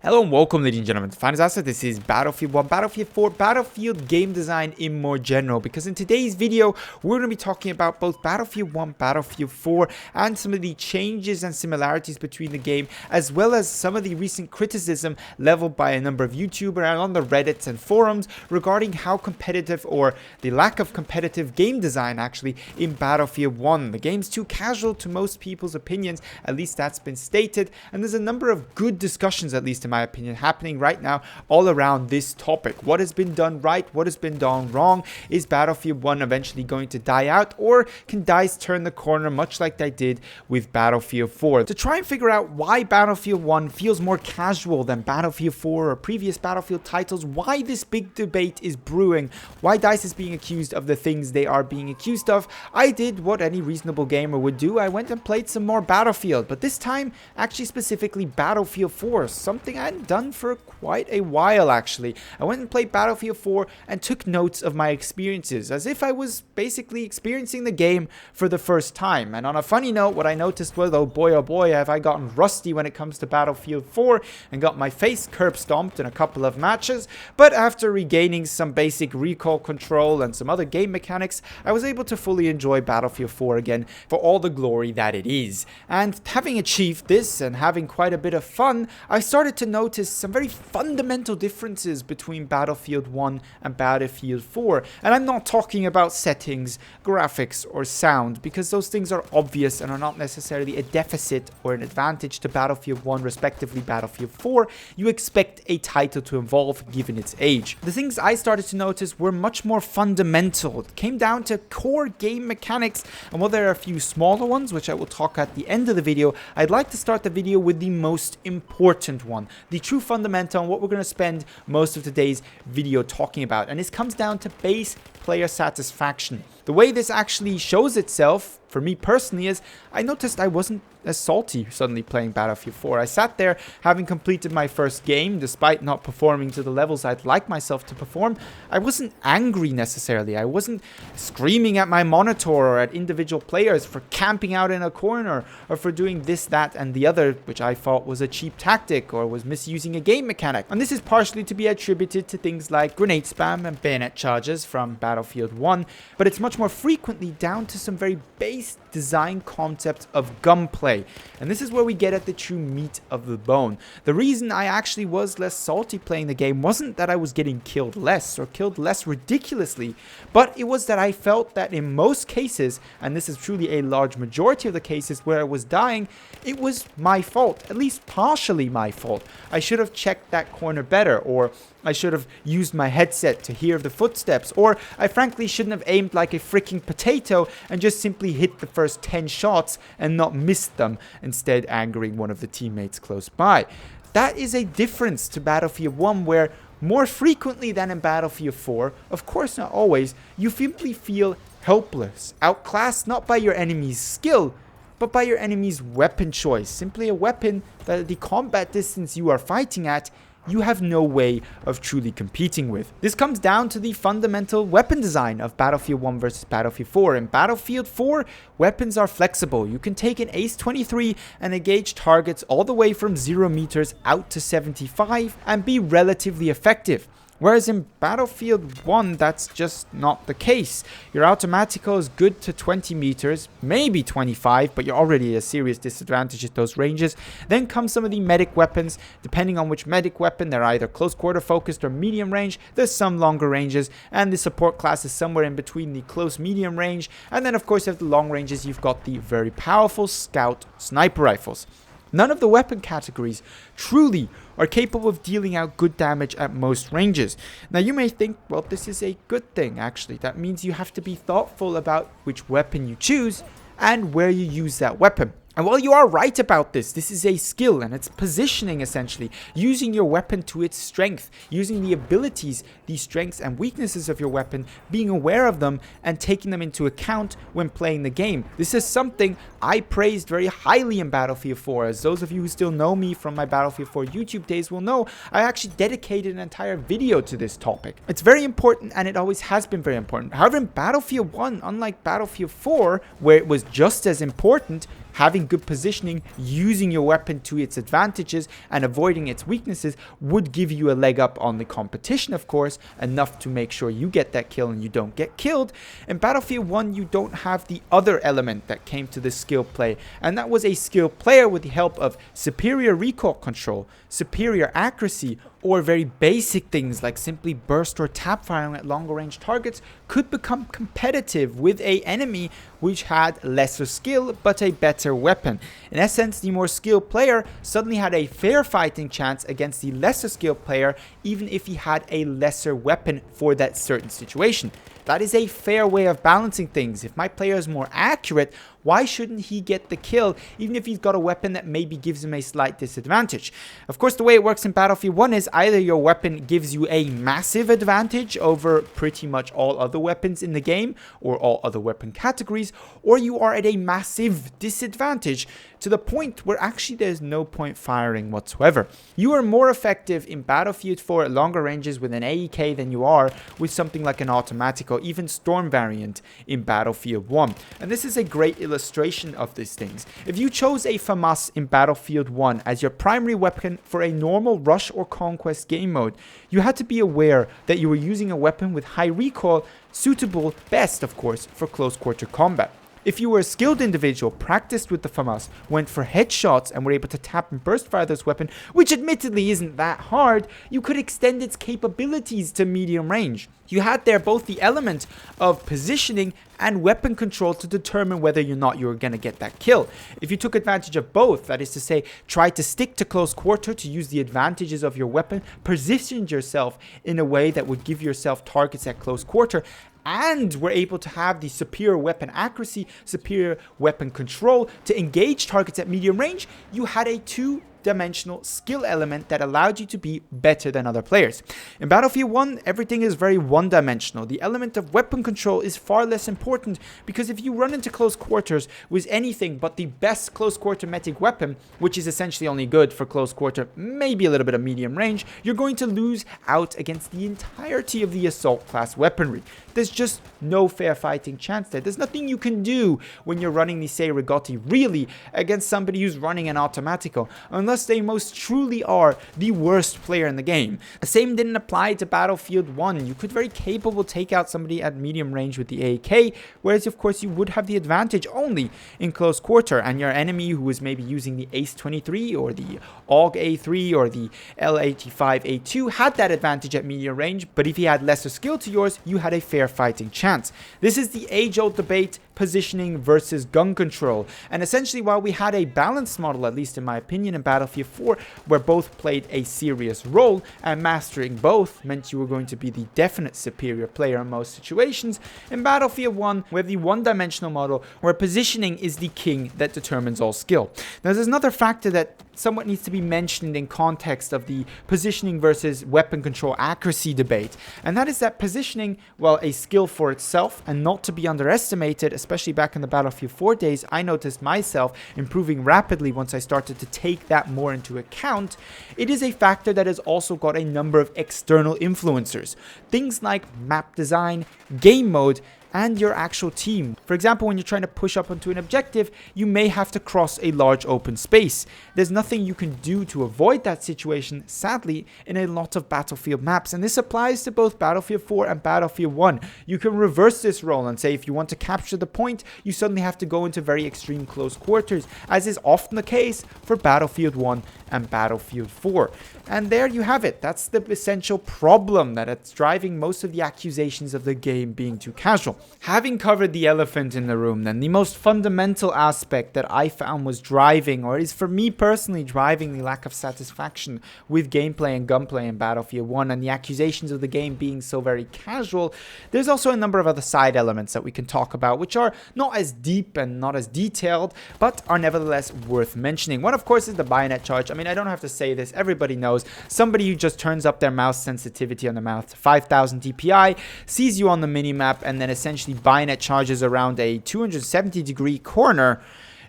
Hello and welcome, ladies and gentlemen, to Finance Asset. This is Battlefield 1, Battlefield 4, Battlefield game design in more general, because in today's video, we're going to be talking about both Battlefield 1, Battlefield 4, and some of the changes and similarities between the game, as well as some of the recent criticism leveled by a number of YouTubers and on the Reddits and forums regarding how competitive, or the lack of competitive game design actually, in Battlefield 1. The game's too casual to most people's opinions, at least that's been stated, and there's a number of good discussions, at least in my opinion, happening right now all around this topic. What has been done right? What has been done wrong? Is Battlefield 1 eventually going to die out, or can DICE turn the corner much like they did with Battlefield 4? To try and figure out why Battlefield 1 feels more casual than Battlefield 4 or previous Battlefield titles, why this big debate is brewing, why DICE is being accused of the things they are being accused of, I did what any reasonable gamer would do. I went and played some more Battlefield, but this time actually specifically Battlefield 4, something I hadn't done for quite a while actually. I went and played Battlefield 4 and took notes of my experiences as if I was basically experiencing the game for the first time. And on a funny note, what I noticed was, oh boy, have I gotten rusty when it comes to Battlefield 4 and got my face curb stomped in a couple of matches. But after regaining some basic recoil control and some other game mechanics, I was able to fully enjoy Battlefield 4 again for all the glory that it is. And having achieved this and having quite a bit of fun, I started to notice some very fundamental differences between Battlefield 1 and Battlefield 4. And I'm not talking about settings, graphics, or sound, because those things are obvious and are not necessarily a deficit or an advantage to Battlefield 1, respectively Battlefield 4. You expect a title to evolve given its age. The things I started to notice were much more fundamental. It came down to core game mechanics, and while there are a few smaller ones, which I will talk at the end of the video, I'd like to start the video with the most important one, the true fundamental, and what we're going to spend most of today's video talking about. And this comes down to base player satisfaction. The way this actually shows itself for me personally is I noticed I wasn't as salty suddenly playing Battlefield 4. I sat there having completed my first game despite not performing to the levels I'd like myself to perform. I wasn't angry necessarily. I wasn't screaming at my monitor or at individual players for camping out in a corner or for doing this, that, and the other, which I thought was a cheap tactic or was misusing a game mechanic. And this is partially to be attributed to things like grenade spam and bayonet charges from Battlefield 1, but it's much more frequently down to some very base design concepts of gunplay. And this is where we get at the true meat of the bone. The reason I actually was less salty playing the game wasn't that I was getting killed less or killed less ridiculously, but it was that I felt that in most cases, and this is truly a large majority of the cases where I was dying, it was my fault, at least partially my fault. I should have checked that corner better, or I should have used my headset to hear the footsteps, or I frankly shouldn't have aimed like a freaking potato and just simply hit the first 10 shots and not missed them, instead angering one of the teammates close by. That is a difference to Battlefield 1, where more frequently than in Battlefield 4, of course not always, you simply feel helpless, outclassed not by your enemy's skill, but by your enemy's weapon choice. Simply a weapon that at the combat distance you are fighting at, you have no way of truly competing with. This comes down to the fundamental weapon design of Battlefield 1 versus Battlefield 4. In Battlefield 4, weapons are flexible. You can take an Ace-23 and engage targets all the way from 0 meters out to 75 and be relatively effective. Whereas in Battlefield 1, that's just not the case. Your automatical is good to 20 meters, maybe 25, but you're already at a serious disadvantage at those ranges. Then come some of the medic weapons. Depending on which medic weapon, they're either close quarter focused or medium range. There's some longer ranges, and the support class is somewhere in between the close medium range. And then of course, at the long ranges, you've got the very powerful scout sniper rifles. None of the weapon categories truly are capable of dealing out good damage at most ranges. Now you may think, well, this is a good thing actually. That means you have to be thoughtful about which weapon you choose and where you use that weapon. And while you are right about this is a skill, and it's positioning essentially, using your weapon to its strength, using the abilities, the strengths and weaknesses of your weapon, being aware of them and taking them into account when playing the game. This is something I praised very highly in Battlefield 4. As those of you who still know me from my Battlefield 4 YouTube days will know, I actually dedicated an entire video to this topic. It's very important, and it always has been very important. However, in Battlefield 1, unlike Battlefield 4, where it was just as important, having good positioning, using your weapon to its advantages and avoiding its weaknesses would give you a leg up on the competition, of course, enough to make sure you get that kill and you don't get killed. In Battlefield 1, you don't have the other element that came to this skill play, and that was a skilled player with the help of superior recoil control, superior accuracy, or very basic things like simply burst or tap firing at longer range targets could become competitive with an enemy which had lesser skill but a better weapon. In essence, the more skilled player suddenly had a fair fighting chance against the lesser skilled player, even if he had a lesser weapon for that certain situation. That is a fair way of balancing things. If my player is more accurate, why shouldn't he get the kill, even if he's got a weapon that maybe gives him a slight disadvantage? Of course, the way it works in Battlefield 1 is either your weapon gives you a massive advantage over pretty much all other weapons in the game, or all other weapon categories, or you are at a massive disadvantage to the point where actually there's no point firing whatsoever. You are more effective in Battlefield 4 at longer ranges with an AEK than you are with something like an automatic or even storm variant in Battlefield 1. And this is a great illustration of these things. If you chose a FAMAS in Battlefield 1 as your primary weapon for a normal rush or conquest game mode, you had to be aware that you were using a weapon with high recoil, suitable best of course for close quarter combat. If you were a skilled individual, practiced with the FAMAS, went for headshots and were able to tap and burst fire this weapon, which admittedly isn't that hard, you could extend its capabilities to medium range. You had there both the element of positioning and weapon control to determine whether or not you were going to get that kill. If you took advantage of both, that is to say, tried to stick to close quarter to use the advantages of your weapon, positioned yourself in a way that would give yourself targets at close quarter, and were able to have the superior weapon accuracy, superior weapon control to engage targets at medium range, you had a two-dimensional skill element that allowed you to be better than other players. In Battlefield 1, everything is very one-dimensional. The element of weapon control is far less important because if you run into close quarters with anything but the best close quarter metic weapon, which is essentially only good for close quarter, maybe a little bit of medium range, you're going to lose out against the entirety of the assault class weaponry. There's just no fair fighting chance there. There's nothing you can do when you're running the Sei Rigotti really against somebody who's running an Automatico, unless they most truly are the worst player in the game. The same didn't apply to Battlefield 1. You could very capable take out somebody at medium range with the AK, whereas of course you would have the advantage only in close quarter, and your enemy who was maybe using the Ace 23 or the AUG A3 or the L85 A2 had that advantage at medium range, but if he had lesser skill to yours, you had a fair fighting chance. This is the age-old debate, positioning versus gun control, and essentially while we had a balanced model, at least in my opinion, in Battlefield 4 where both played a serious role and mastering both meant you were going to be the definite superior player in most situations, in Battlefield 1 we have the one-dimensional model where positioning is the king that determines all skill. Now there's another factor that somewhat needs to be mentioned in context of the positioning versus weapon control accuracy debate, and that is that positioning, while a skill for itself and not to be underestimated, especially back in the Battlefield 4 days, I noticed myself improving rapidly once I started to take that more into account, it is a factor that has also got a number of external influencers. Things like map design, game mode, and your actual team. For example, when you're trying to push up onto an objective, you may have to cross a large open space. There's nothing you can do to avoid that situation, sadly, in a lot of Battlefield maps, and this applies to both Battlefield 4 and Battlefield 1. You can reverse this role and say if you want to capture the point, you suddenly have to go into very extreme close quarters, as is often the case for Battlefield 1 and Battlefield 4. And there you have it. That's the essential problem that's driving most of the accusations of the game being too casual. Having covered the elephant in the room, then the most fundamental aspect that I found was driving, or is for me personally driving, the lack of satisfaction with gameplay and gunplay in Battlefield 1 and the accusations of the game being so very casual, there's also a number of other side elements that we can talk about which are not as deep and not as detailed, but are nevertheless worth mentioning. One of course is the bayonet charge. I mean, I don't have to say this, everybody knows. Somebody who just turns up their mouse sensitivity on the mouse to 5000 DPI, sees you on the minimap, and then essentially bayonet charges around a 270-degree corner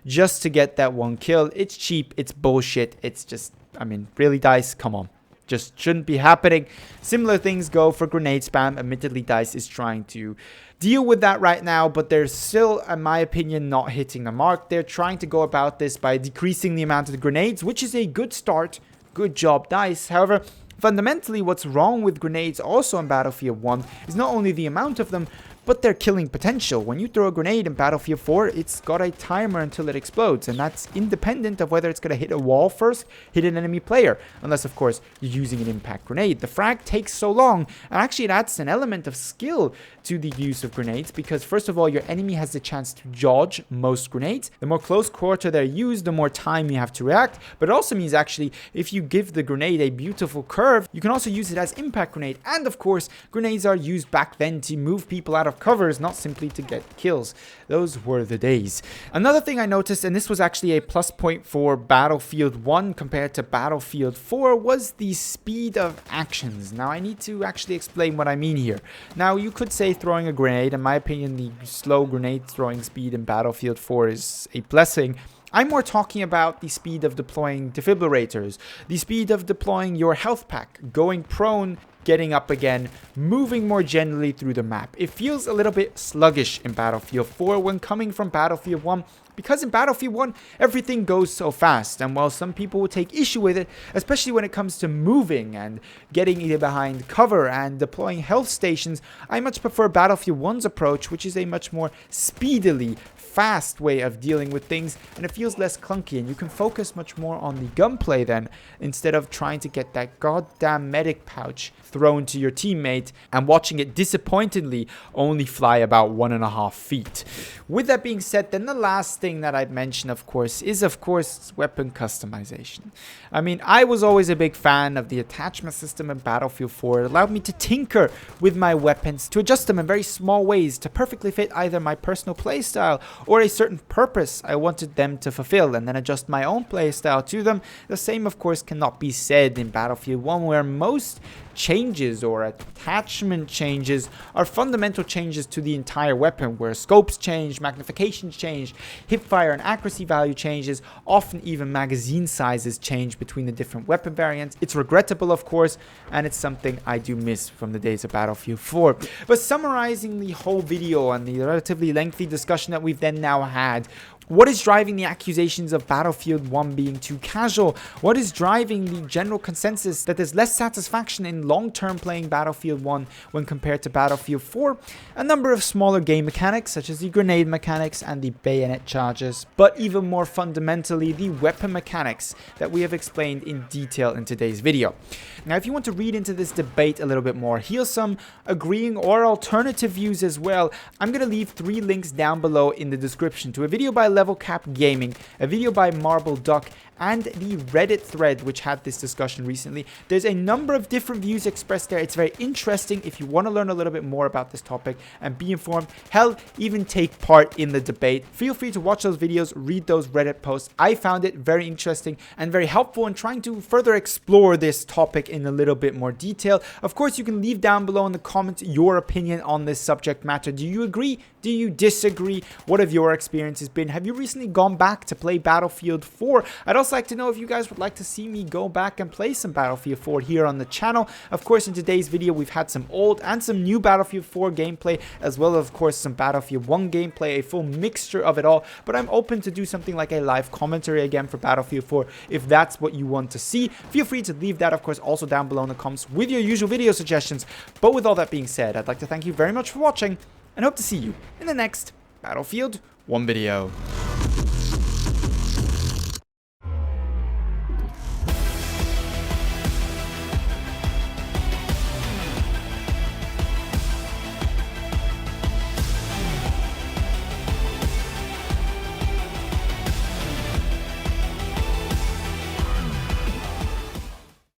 just to get that one kill. It's cheap, it's bullshit, it's just, I mean, really, DICE, come on. just shouldn't be happening. Similar things go for grenade spam. Admittedly, DICE is trying to deal with that right now, but they're still, in my opinion, not hitting the mark. They're trying to go about this by decreasing the amount of the grenades, which is a good start. Good job, DICE. However, fundamentally, what's wrong with grenades also in Battlefield 1 is not only the amount of them, but their killing potential. When you throw a grenade in Battlefield 4, it's got a timer until it explodes, and that's independent of whether it's going to hit a wall first, hit an enemy player, unless of course you're using an impact grenade. The frag takes so long, and actually it adds an element of skill to the use of grenades, because first of all, your enemy has the chance to dodge most grenades. The more close quarter they're used, the more time you have to react, but it also means actually if you give the grenade a beautiful curve, you can also use it as impact grenade. And of course, grenades are used back then to move people out of covers, not simply to get kills. Those were the days. Another thing I noticed, and this was actually a plus point for Battlefield 1 compared to Battlefield 4, was the speed of actions. Now I need to actually explain what I mean here. Now you could say throwing a grenade. In my opinion, the slow grenade throwing speed in Battlefield 4 is a blessing. I'm more talking about the speed of deploying defibrillators, the speed of deploying your health pack, going prone, getting up again, moving more generally through the map. It feels a little bit sluggish in Battlefield 4 when coming from Battlefield 1, because in Battlefield 1, everything goes so fast, and while some people will take issue with it, especially when it comes to moving and getting either behind cover and deploying health stations, I much prefer Battlefield 1's approach, which is a much more speedily fast way of dealing with things, and it feels less clunky, and you can focus much more on the gunplay then, instead of trying to get that goddamn medic pouch thrown to your teammate and watching it disappointingly only fly about 1.5 feet. With that being said, then the last thing that I'd mention, of course, is weapon customization. I mean, I was always a big fan of the attachment system in Battlefield 4. It allowed me to tinker with my weapons, to adjust them in very small ways to perfectly fit either my personal playstyle or a certain purpose I wanted them to fulfill, and then adjust my own playstyle to them. The same, of course, cannot be said in Battlefield 1, where most changes or attachment changes are fundamental changes to the entire weapon, where scopes change, magnification change, hipfire and accuracy value changes, often even magazine sizes change between the different weapon variants. It's regrettable, of course, and it's something I do miss from the days of Battlefield 4. But summarizing the whole video and the relatively lengthy discussion that we've then now had, what is driving the accusations of Battlefield 1 being too casual? What is driving the general consensus that there's less satisfaction in long-term playing Battlefield 1 when compared to Battlefield 4? A number of smaller game mechanics, such as the grenade mechanics and the bayonet charges, but even more fundamentally, the weapon mechanics that we have explained in detail in today's video. Now, if you want to read into this debate a little bit more, here's some agreeing or alternative views as well. I'm going to leave 3 links down below in the description to a video by LVLCap Gaming, a video by Marble Duck, and the Reddit thread which had this discussion recently. There's a number of different views expressed there. It's very interesting if you want to learn a little bit more about this topic and be informed, hell, even take part in the debate. Feel free to watch those videos, read those Reddit posts. I found it very interesting and very helpful in trying to further explore this topic in a little bit more detail. Of course, you can leave down below in the comments your opinion on this subject matter. Do you agree? Do you disagree? What have your experiences been? Have you recently gone back to play Battlefield 4? I'd also like to know if you guys would like to see me go back and play some Battlefield 4 here on the channel. Of course, in today's video, we've had some old and some new Battlefield 4 gameplay, as well as, of course, some Battlefield 1 gameplay, a full mixture of it all. But I'm open to do something like a live commentary again for Battlefield 4 if that's what you want to see. Feel free to leave that, of course, also down below in the comments with your usual video suggestions. But with all that being said, I'd like to thank you very much for watching, and hope to see you in the next Battlefield 1 video.